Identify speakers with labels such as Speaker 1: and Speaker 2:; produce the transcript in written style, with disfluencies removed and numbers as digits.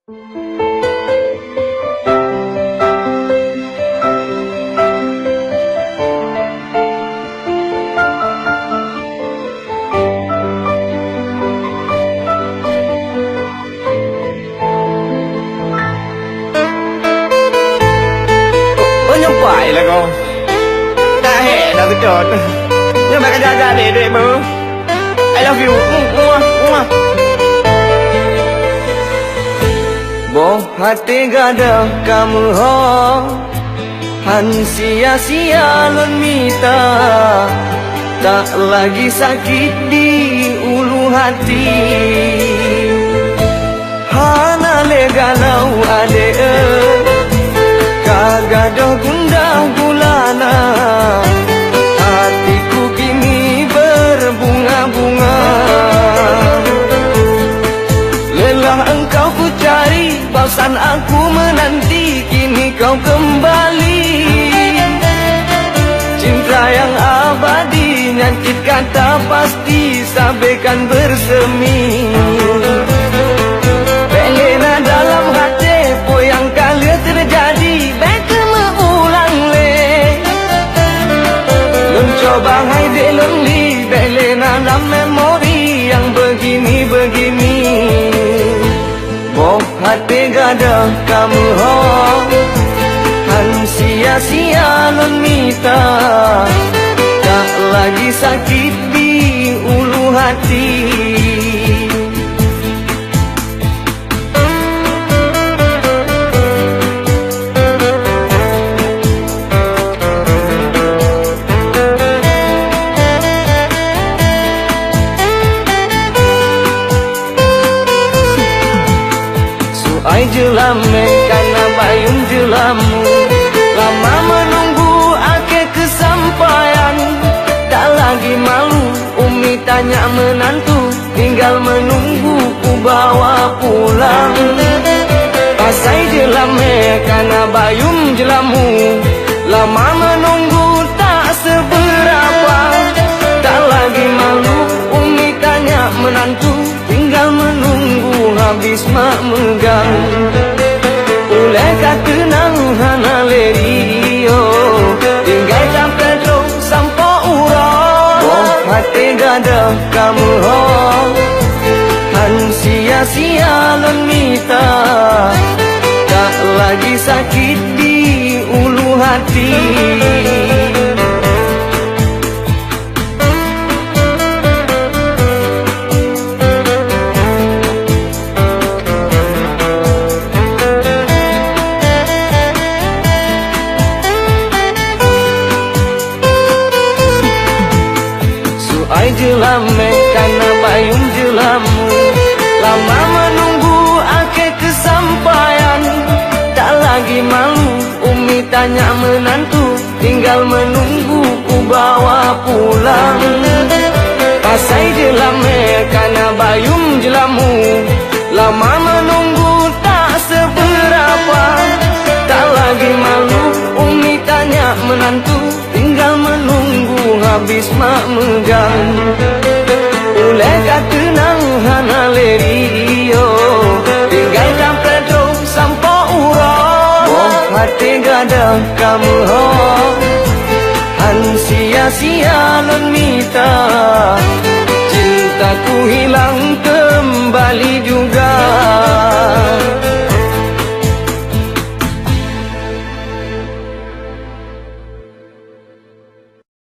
Speaker 1: Phải là con ta hẹn là tôi chợt nhưng mà cái ra để bơ I love you Boh hati gada kamu ho Han sia-sia lon mita Tak lagi sakit di ulu hati Hana legalau ade Kagadah gundah gulana Hatiku kini berbunga-bunga Lelah engkau ku cari Bosan aku menanti Kini kau kembali Cinta yang abadi Nyakit kata pasti Sampaikan bersemi Belena dalam hati Poyang kali terjadi Beka mengulang le Lun coba hai dek lonely Belena dalam memori Yang begini-begini Boh hati gada kamu ho Han sia-sia lun mita Tak lagi sakit di ulu hati Ai jelame karena bayung jelamu Lama menunggu akhir kesampaian Tak lagi malu Umi tanya menantu Tinggal menunggu ku bawa pulang Pasai jelame karena bayung jelamu Lama menunggu tak seberapa Tak lagi malu Umi tanya menantu Tinggal menunggu habis mak megang Oleh kata nang hana lerio Tinggal sampai dong sampai urang Oh hati gada kamu ho Han sia-sia lon mita Tak lagi sakit di ulu hati Ai jelame karena bayung jelamu Lama menunggu akhir kesampaian Tak lagi malu Umi tanya menantu Tinggal menunggu ku bawa pulang Pasai jelame karena bayung jelamu Lama menunggu tak seberapa Tak lagi malu Umi tanya menantu Tinggal menunggu habis mak megang Oleh kata nang hana lerio Tinggal sampai dong sampai urang Oh hati gada kamu ho Han sia-sia lon mita